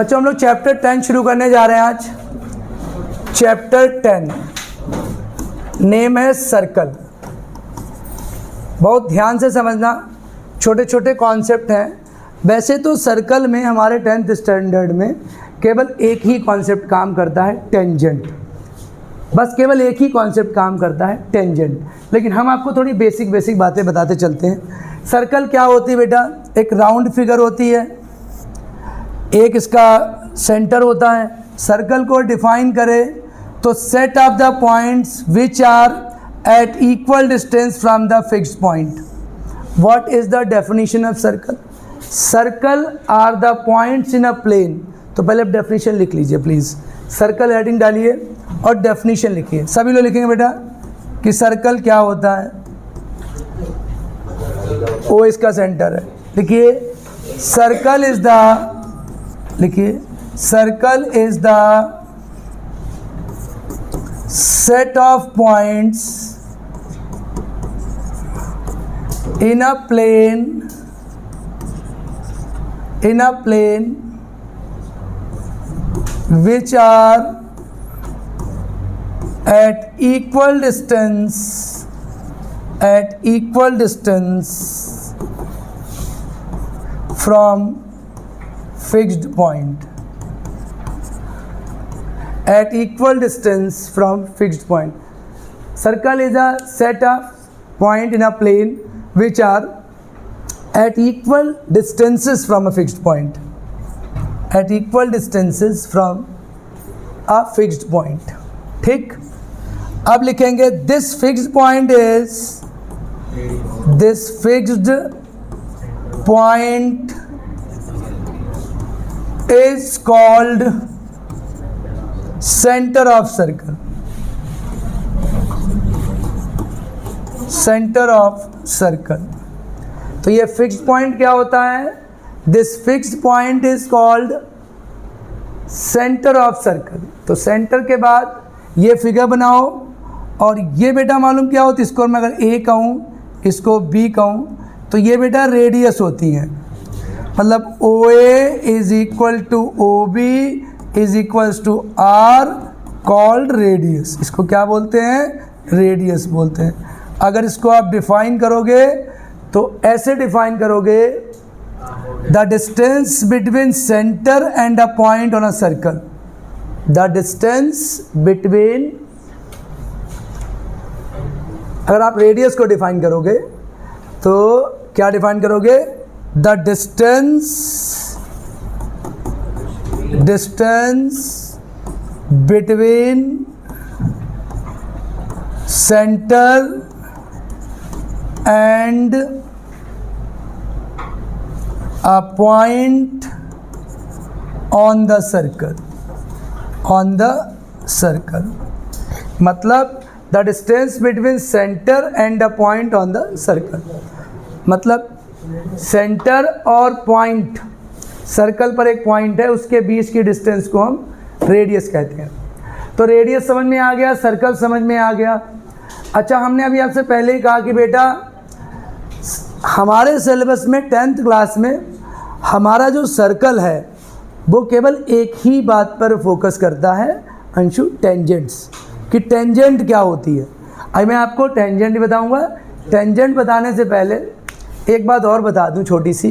बच्चों हम लोग चैप्टर 10 शुरू करने जा रहे हैं आज। चैप्टर 10 नेम है सर्कल। बहुत ध्यान से समझना, छोटे छोटे कॉन्सेप्ट हैं। वैसे तो सर्कल में हमारे 10th स्टैंडर्ड में केवल एक ही कॉन्सेप्ट काम करता है, टेंजेंट। बस केवल एक ही कॉन्सेप्ट काम करता है, टेंजेंट। लेकिन हम आपको थोड़ी बेसिक बातें बताते चलते हैं। सर्कल क्या होती है बेटा? एक राउंड फिगर होती है, एक इसका सेंटर होता है। सर्कल को डिफाइन करें तो set of the points which are at equal distance from the fixed point. What is the definition of circle? Circle are the points in a plane. तो पहले आप डेफिनेशन लिख लीजिए प्लीज़। सर्कल हेडिंग डालिए और definition लिखिए। सभी लोग लिखेंगे बेटा कि सर्कल क्या होता है। ओ इसका सेंटर है। लिखिए सर्कल इज द, लिखिए circle is the set of points in a plane which are at equal distance from fixed point. At equal distance from fixed point. Circle is a set of point in a plane which are at equal distances from a fixed point. At equal distances from a fixed point. ठीक, अब लिखेंगे this fixed point is called center of circle. Center of circle. तो ये fixed point क्या होता है? This fixed point is called centre of circle. तो centre के बाद ये फिगर बनाओ और ये बेटा मालूम क्या होती है? इसको मैं अगर ए कहूँ, इसको बी कहूँ, तो ये बेटा रेडियस होती हैं। मतलब O A is equal to O B is equals to R called radius. इसको क्या बोलते हैं? रेडियस बोलते हैं। अगर इसको आप डिफाइन करोगे तो ऐसे डिफाइन करोगे, the distance between centre and a point on a circle. The distance between, अगर आप रेडियस को डिफाइन करोगे तो क्या डिफाइन करोगे? The distance between centre and a point on the circle. मतलब the distance between center and a point on the circle. मतलब centre और पॉइंट, सर्कल पर एक पॉइंट है, उसके बीच की डिस्टेंस को हम रेडियस कहते हैं। तो रेडियस समझ में आ गया, सर्कल समझ में आ गया। अच्छा, हमने अभी आपसे पहले ही कहा कि बेटा हमारे सिलेबस में 10th क्लास में हमारा जो सर्कल है वो केवल एक ही बात पर फोकस करता है, अंशु, टेंजेंट्स। कि टेंजेंट क्या होती है। अब मैं आपको टेंजेंट बताऊंगा। टेंजेंट बताने से पहले एक बात और बता दूं छोटी सी,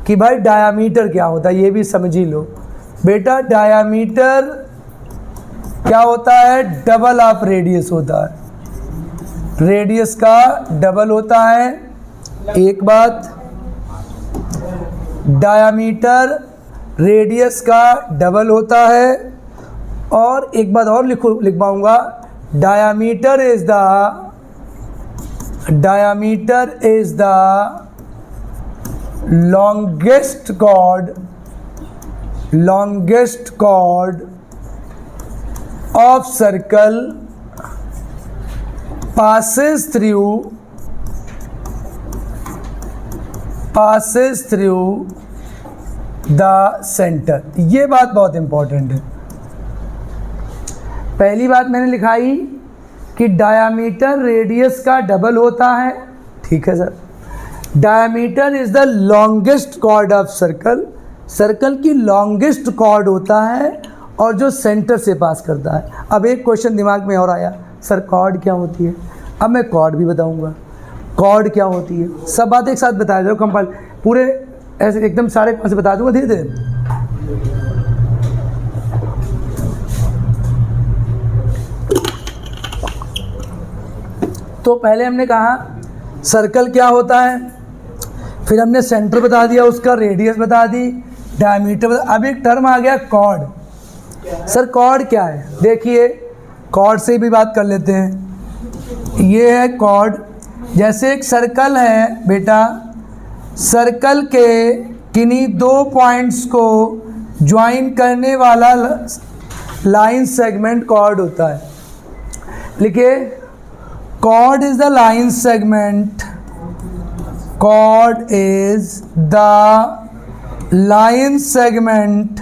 कि भाई डायामीटर क्या होता है ये भी समझ ही लो। बेटा डायामीटर क्या होता है? डबल ऑफ रेडियस होता है। रेडियस का डबल होता है। एक बात, डायामीटर रेडियस का डबल होता है। और एक बात और लिखवाऊंगा, diameter is the longest chord of circle passes through the center। ये बात बहुत इंपॉर्टेंट है। पहली बात मैंने लिखाई कि डायामीटर रेडियस का डबल होता है। ठीक है sir. Diameter is the longest chord of circle circle की लॉन्गेस्ट कॉर्ड होता है और जो सेंटर से पास करता है। अब एक क्वेश्चन दिमाग में और आया, सर कॉर्ड क्या होती है? अब मैं कॉर्ड भी बताऊंगा, कॉर्ड क्या होती है, सब बातें एक साथ बताया जाओ, कंपाइल पूरे ऐसे एकदम सारे कौन से बता दूंगा धीरे धीरे। तो पहले हमने कहा सर्कल क्या होता है, फिर हमने सेंटर बता दिया, उसका रेडियस बता दी, डायमीटर बता। अब एक टर्म आ गया कॉर्ड। सर कॉर्ड क्या है? देखिए कॉर्ड से भी बात कर लेते हैं। ये है कॉर्ड। जैसे एक सर्कल है बेटा, सर्कल के किन्हीं दो पॉइंट्स को ज्वाइन करने वाला लाइन सेगमेंट कॉर्ड होता है। लिखिए, chord is the line segment, chord is the line segment,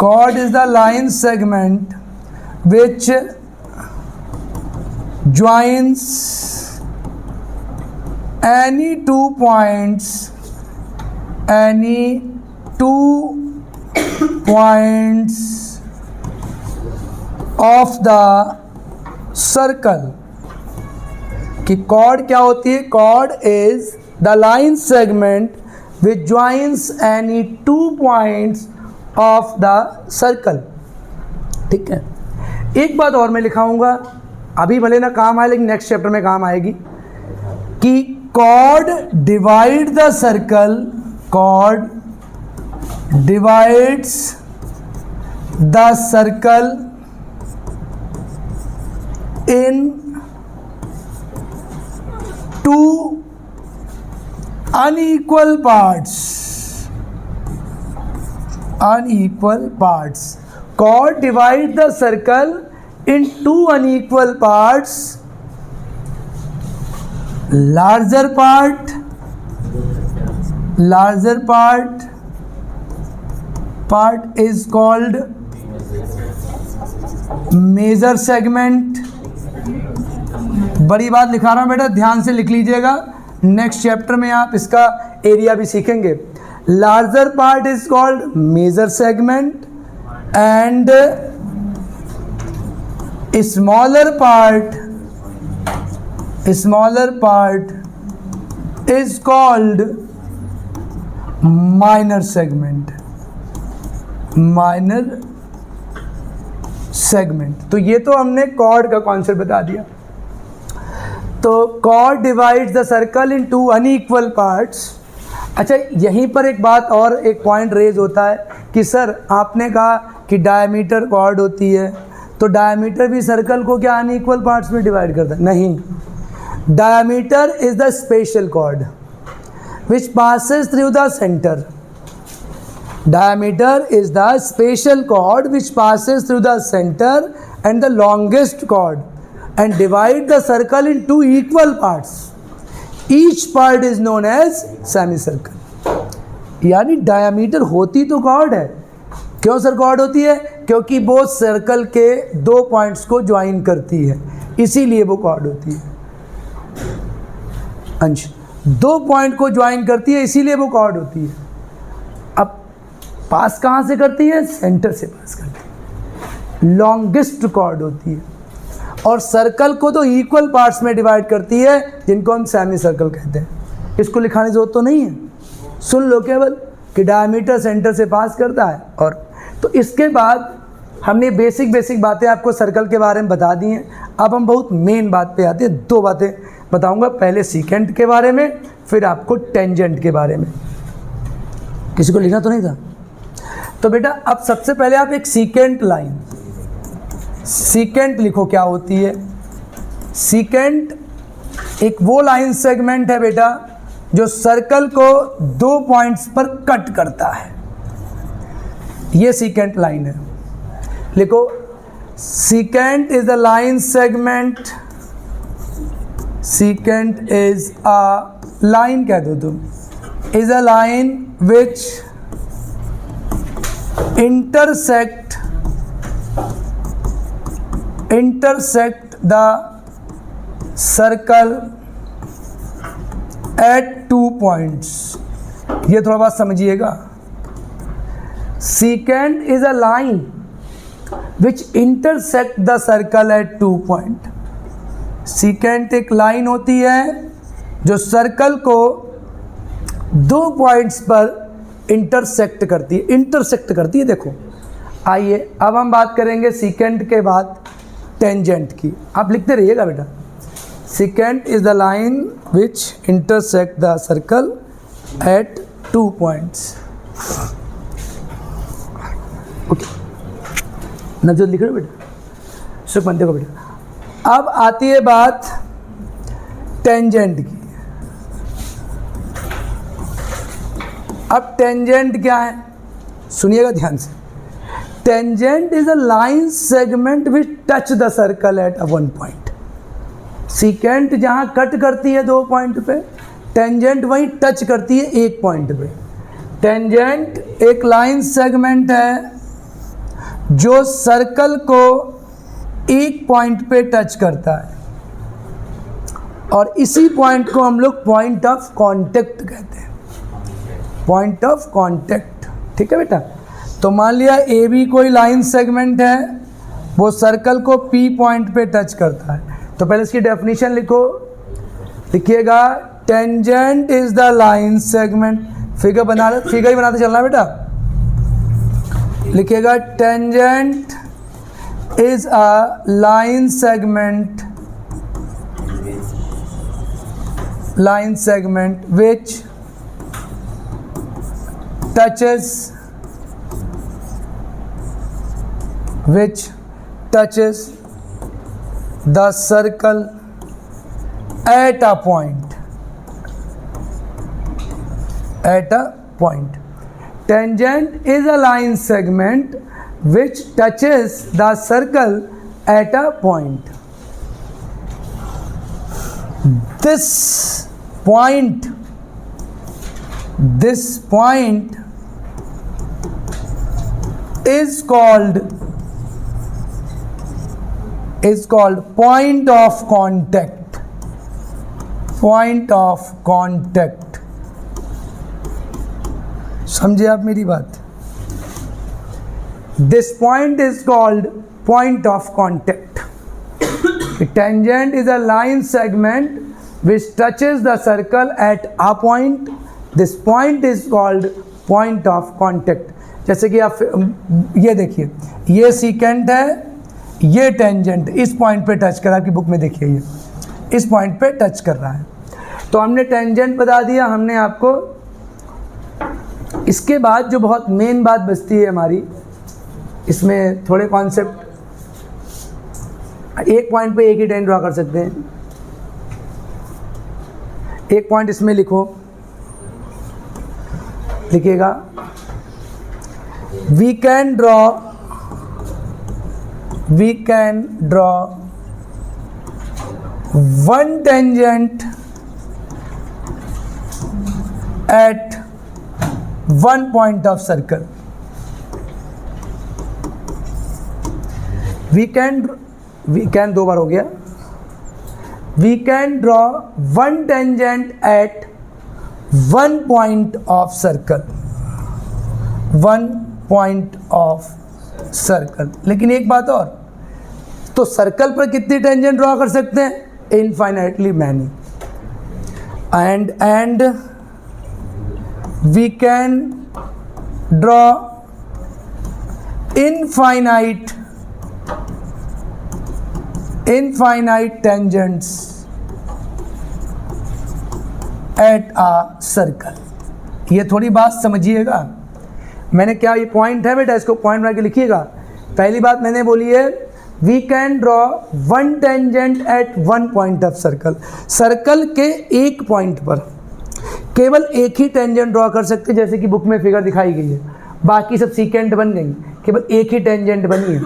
chord is the line segment which joins any two points of the circle. कि कॉर्ड क्या होती है? Chord is the line segment which joins any two points of the circle. ठीक है, एक बात और मैं लिखाऊंगा, अभी भले ना काम आए लेकिन नेक्स्ट चैप्टर में काम आएगी, कि chord divide the circle, chord divides the circle in two unequal parts. Chord divide the circle in two unequal parts. Larger part is called major segment। बड़ी बात लिखा रहा हूँ बेटा, ध्यान से लिख लीजिएगा, नेक्स्ट चैप्टर में आप इसका एरिया भी सीखेंगे। Larger part is called major segment and smaller part is called minor segment. तो ये तो हमने कॉर्ड का कॉन्सेप्ट बता दिया। तो chord divides the circle in two unequal parts. अच्छा, यहीं पर एक बात और एक पॉइंट रेज होता है कि सर आपने कहा कि डायमीटर कॉर्ड होती है, तो डायमीटर भी सर्कल को क्या अनइक्वल पार्ट्स में डिवाइड करता है? नहीं, diameter is the special chord which passes through the centre. Diameter is the spatial chord which passes through the center and the longest chord and divide the circle in two equal parts. Each part is known as semicircle। यानी diameter होती तो chord है। क्यों sir chord होती है? क्योंकि वो circle के दो पॉइंट्स को ज्वाइन करती है, इसीलिए वो chord होती है। अंश, दो पॉइंट को ज्वाइन करती है इसीलिए वो chord होती है। अब पास कहाँ से करती है? सेंटर से पास करती है, लॉन्गेस्ट कॉर्ड होती है। और सर्कल को तो इक्वल पार्ट्स में डिवाइड करती है जिनको हम सेमी सर्कल कहते हैं। इसको लिखाने की जरूरत तो नहीं है, सुन लो केवल कि डायमीटर सेंटर से पास करता है। और तो इसके बाद हमने बेसिक बातें आपको सर्कल के बारे में बता दी हैं। अब हम बहुत मेन बात पे आते हैं। दो बातें बताऊंगा, पहले सीकेंट के बारे में, फिर आपको टेंजेंट के बारे में। किसी को लिखना तो नहीं था? तो बेटा अब सबसे पहले आप एक सीकेंट लाइन, सीकेंट लिखो क्या होती है। सीकेंट एक वो लाइन सेगमेंट है बेटा जो सर्कल को दो पॉइंट्स पर कट करता है, ये सीकेंट लाइन है। लिखो, secant is a line segment, secant is a line कह दो तुम, is a line which intersect the circle at 2 points। ये थोड़ा बहुत समझिएगा। Secant is a line which intersect the circle eight 2 point. Secant एक लाइन होती है जो सर्कल को 2 पॉइंट्स पर इंटरसेक्ट करती है। देखो आइए अब हम बात करेंगे सीकेंट के बाद टेंजेंट की। आप लिखते रहिएगा बेटा। Secant is the line which intersect the circle eight 2 points. Okay, नजर लिख रहे हो बेटा, सुखमन देखो बेटा। अब आती है बात टेंजेंट की। अब टेंजेंट क्या है, सुनिएगा ध्यान से। Tangent is a line segment which touch the circle eight 1 point. Secant जहां कट करती है 2 पॉइंट पे, टेंजेंट वहीं टच करती है 1 पॉइंट पे। टेंजेंट एक लाइन सेगमेंट है जो सर्कल को 1 पॉइंट पे टच करता है और इसी पॉइंट को हम लोग पॉइंट ऑफ कांटेक्ट कहते हैं। पॉइंट ऑफ कांटेक्ट, ठीक है बेटा। तो मान लिया ए बी कोई लाइन सेगमेंट है, वो सर्कल को पी पॉइंट पे टच करता है। तो पहले इसकी डेफिनेशन लिखो, लिखिएगा tangent is the line segment. Figure ही बनाते चलना बेटा। लिखिएगा tangent is a line segment which touches the circle at a point. Tangent is a line segment which touches the circle at a point. This point is called point of contact. समझे आप मेरी बात? This point is called point of contact. A tangent is a line segment which touches the circle at a point. This point is called point of contact. जैसे कि आप ये देखिए, ये सीकेंट है, ये टेंजेंट इस पॉइंट पे टच करा, आपकी बुक में देखिए ये इस पॉइंट पे टच कर रहा है। तो हमने टेंजेंट बता दिया हमने आपको। इसके बाद जो बहुत मेन बात बचती है हमारी, इसमें थोड़े कॉन्सेप्ट, एक पॉइंट पे एक ही टेंजेंट ड्रा कर सकते हैं। एक पॉइंट इसमें लिखो, लिखिएगा we can draw one tangent at one point of circle. We can 2 बार हो गया। We can draw one tangent at one point of circle. लेकिन एक बात और, तो सर्कल पर कितनी टेंजेंट ड्रॉ कर सकते हैं? Infinitely many. And we can draw infinite tangents at a circle. ये थोड़ी बात समझिएगा। मैंने क्या, ये पॉइंट है बेटा, इसको पॉइंट बना के लिखिएगा। पहली बात मैंने बोली है we can draw one tangent at one point of circle. Circle के एक पॉइंट पर केवल एक ही टेंजेंट ड्रॉ कर सकते, जैसे कि बुक में फिगर दिखाई गई है। बाकी सब सीकेंट बन गई, केवल एक ही टेंजेंट बनी है।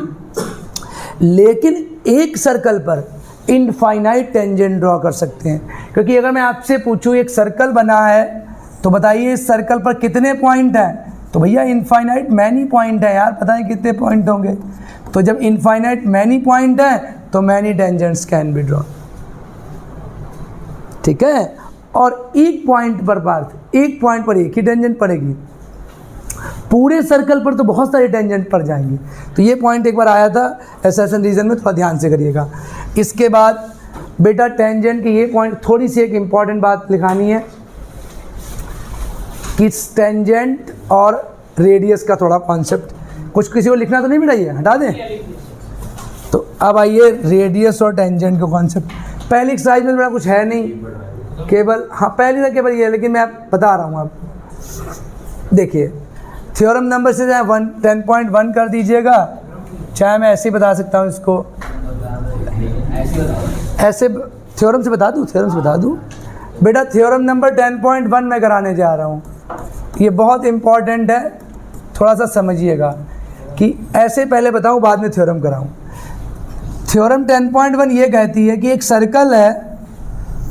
लेकिन एक सर्कल पर इनफाइनाइट टेंजेंट ड्रॉ कर सकते हैं, क्योंकि अगर मैं आपसे पूछूं एक सर्कल बना है तो बताइए इस सर्कल पर कितने पॉइंट हैं? तो भैया इनफाइनाइट मैनी पॉइंट है यार, पता नहीं कितने पॉइंट होंगे। तो जब इनफाइनाइट मैनी पॉइंट है तो many tangents can be draw. ठीक है। और एक पॉइंट पर पार्थ, एक पॉइंट पर एक ही टेंजेंट पड़ेगी, पूरे सर्कल पर तो बहुत सारे टेंजेंट पड़ जाएंगी। तो ये पॉइंट एक बार आया था एसर्शन रीजन में, थोड़ा ध्यान से करिएगा। इसके बाद बेटा टेंजेंट की ये पॉइंट, थोड़ी सी एक इम्पॉर्टेंट बात लिखानी है कि टेंजेंट और रेडियस का थोड़ा कॉन्सेप्ट, कुछ किसी को लिखना तो नहीं बेटा, ये हटा दें। तो अब आइए रेडियस और टेंजेंट का कॉन्सेप्ट। पहली एक्सरसाइज में बड़ा कुछ है नहीं, केवल हाँ पहली तक केवल ये, लेकिन मैं बता रहा हूँ आपको। देखिए थ्योरम नंबर से चाहे 10.1 कर दीजिएगा, चाहे मैं ऐसे ही बता सकता हूँ इसको, ऐसे थ्योरम से बता दूँ, बेटा थ्योरम नंबर 10.1 मैं कराने जा रहा हूँ। ये बहुत इम्पॉर्टेंट है, थोड़ा सा समझिएगा कि ऐसे पहले बताऊँ बाद में थ्योरम कराऊँ। थ्योरम 10.1 ये कहती है कि एक सर्कल है,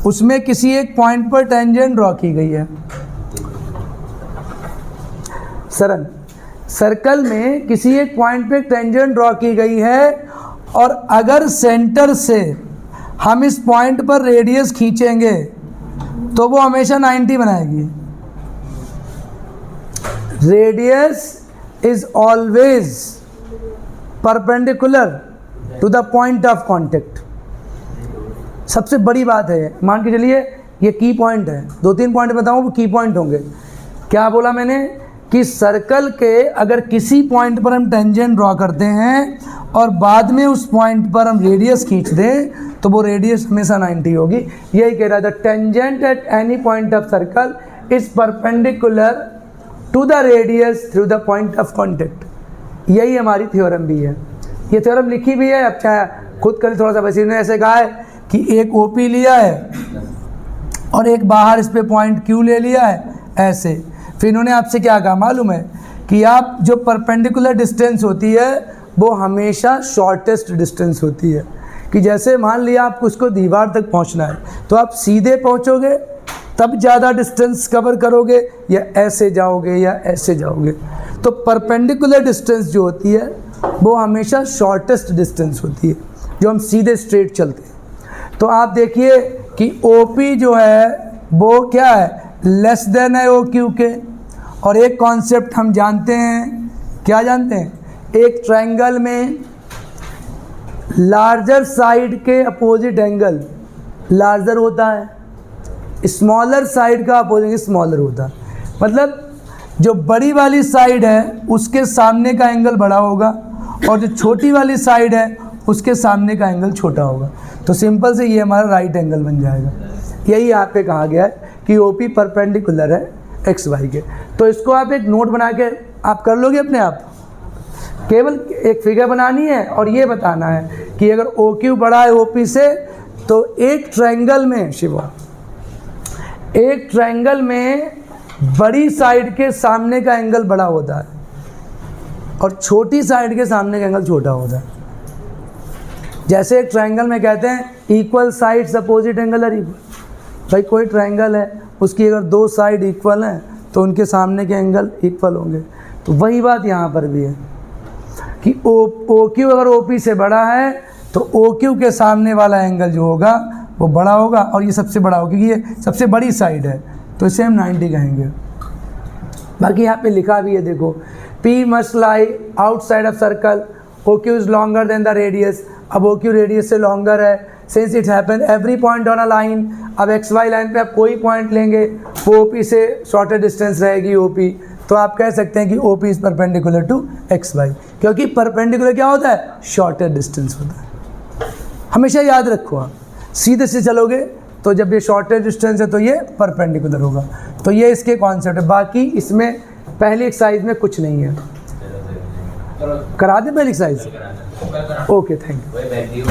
उसमें किसी एक पॉइंट पर टेंजेंट ड्रॉ की गई है। सरन सर्कल में किसी एक पॉइंट पे टेंजेंट ड्रॉ की गई है, और अगर सेंटर से हम इस पॉइंट पर रेडियस खींचेंगे तो वो हमेशा 90 बनाएगी। Radius is always perpendicular to the point of contact. सबसे बड़ी बात है, मान के चलिए ये की पॉइंट है, 2-3 पॉइंट बताऊँ वो की पॉइंट होंगे। क्या बोला मैंने कि सर्कल के अगर किसी पॉइंट पर हम टेंजेंट ड्रॉ करते हैं और बाद में उस पॉइंट पर हम रेडियस खींच दें तो वो रेडियस हमेशा 90 होगी। यही कह रहा था, tangent at any point of circle is perpendicular to the radius through the point of contact. यही हमारी थ्योरम भी है, ये थ्योरम लिखी भी है। अब चाहे खुद कर थोड़ा सा, वैसे इन्होंने ऐसे कहा है कि एक ओपी लिया है और एक बाहर इस पे पॉइंट क्यू ले लिया है ऐसे। फिर इन्होंने आपसे क्या कहा मालूम है कि आप जो परपेंडिकुलर डिस्टेंस होती है वो हमेशा शॉर्टेस्ट डिस्टेंस होती है। कि जैसे मान लिया आपको उसको दीवार तक पहुंचना है तो आप सीधे पहुंचोगे तब ज़्यादा डिस्टेंस कवर करोगे, या ऐसे जाओगे या ऐसे जाओगे। तो परपेंडिकुलर डिस्टेंस जो होती है वो हमेशा शॉर्टेस्ट डिस्टेंस होती है, जो हम सीधे स्ट्रेट चलते हैं। तो आप देखिए कि OP जो है वो क्या है, लेस देन है OQ के। और एक कॉन्सेप्ट हम जानते हैं, क्या जानते हैं, एक ट्रायंगल में लार्जर साइड के अपोजिट एंगल लार्जर होता है, स्मॉलर साइड का अपोजिट स्मॉलर होता है। मतलब जो बड़ी वाली साइड है उसके सामने का एंगल बड़ा होगा, और जो छोटी वाली साइड है उसके सामने का एंगल छोटा होगा। तो सिंपल से ये हमारा राइट एंगल बन जाएगा। यही यहाँ पे कहा गया है कि OP परपेंडिकुलर है XY के। तो इसको आप एक नोट बना के आप कर लोगे अपने आप। केवल एक फिगर बनानी है और ये बताना है कि अगर OQ बड़ा है OP से तो एक ट्रायंगल में शिवा, एक ट्रायंगल में बड़ी साइड के सामने का एंगल बड़ा होता है और छोटी साइड के सामने का एंगल छोटा होता है। जैसे एक ट्रायंगल में कहते हैं equal sides opposite angle are equal. भाई कोई ट्रायंगल है, उसकी अगर 2 साइड इक्वल हैं तो उनके सामने के एंगल इक्वल होंगे। तो वही बात यहाँ पर भी है कि OQ अगर OP से बड़ा है तो OQ के सामने वाला एंगल जो होगा वो बड़ा होगा, और ये सबसे बड़ा होगा क्योंकि ये सबसे बड़ी साइड है, तो इसे हम 90 कहेंगे। बाकी यहाँ पे लिखा भी है, देखो P must lie outside of circle, OQ is longer than the radius। अब OQ रेडियस से लॉन्गर है, since it happen every point on a line. अब XY लाइन पे आप कोई पॉइंट लेंगे वो OP से शॉर्टर डिस्टेंस रहेगी OP। तो आप कह सकते हैं कि OP is perpendicular to XY, क्योंकि परपेंडिकुलर क्या होता है, शॉर्टर डिस्टेंस होता है। हमेशा याद रखो, आप सीधे से चलोगे तो जब ये शॉर्टर डिस्टेंस है तो ये परपेंडिकुलर होगा। तो ये इसके कॉन्सेप्ट है। बाकी इसमें पहली एक्सरसाइज में कुछ नहीं है। करा दे पहली एक्सरसाइज। Okay, thank you.